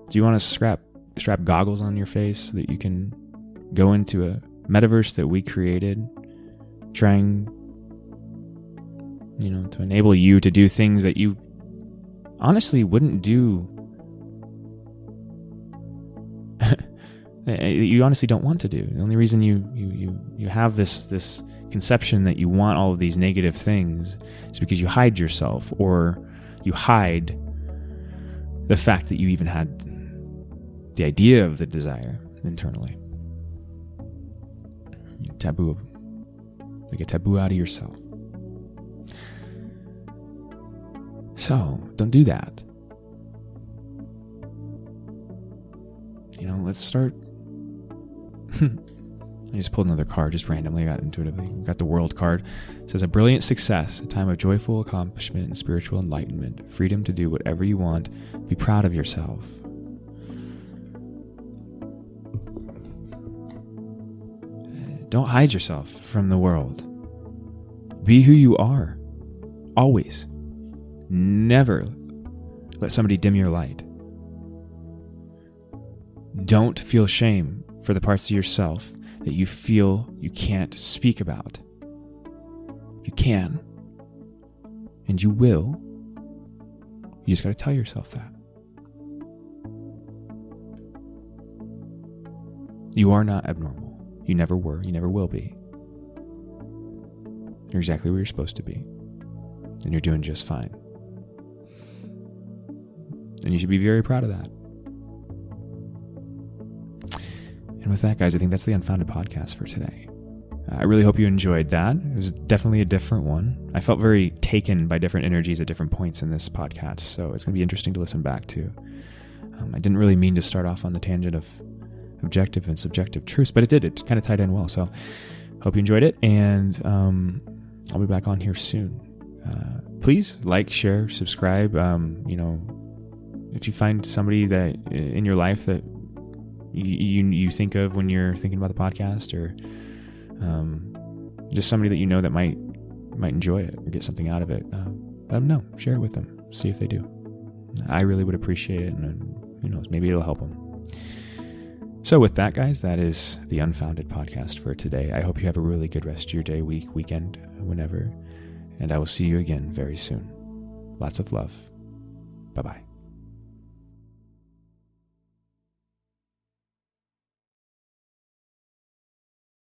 Do you want to strap goggles on your face so that you can go into a metaverse that we created, trying, to enable you to do things that you honestly wouldn't do, you honestly don't want to do. The only reason you have this conception that you want all of these negative things is because you hide yourself, or you hide the fact that you even had the idea of the desire internally. Taboo. Like a taboo out of yourself. So, don't do that. Let's start. I just pulled another card, just randomly, got intuitively. Got the World card. It says, a brilliant success, a time of joyful accomplishment and spiritual enlightenment, freedom to do whatever you want, be proud of yourself. Don't hide yourself from the world. Be who you are. Always. Never let somebody dim your light. Don't feel shame for the parts of yourself that you feel you can't speak about. You can. And you will. You just got to tell yourself that. You are not abnormal. You never were. You never will be. You're exactly where you're supposed to be. And you're doing just fine. And you should be very proud of that. And with that, guys, I think that's the Unfounded Podcast for today. I really hope you enjoyed that. It was definitely a different one. I felt very taken by different energies at different points in this podcast, so it's going to be interesting to listen back to. I didn't really mean to start off on the tangent of objective and subjective truths, but it did. It kind of tied in well. So hope you enjoyed it, and I'll be back on here soon. Please like, share, subscribe. If you find somebody that in your life that you think of when you're thinking about the podcast, or just somebody that you know that might enjoy it or get something out of it, let them know. Share it with them. See if they do. I really would appreciate it, and who knows, maybe it'll help them. So with that, guys, that is the Unfounded Podcast for today. I hope you have a really good rest of your day, week, weekend, whenever, and I will see you again very soon. Lots of love. Bye-bye.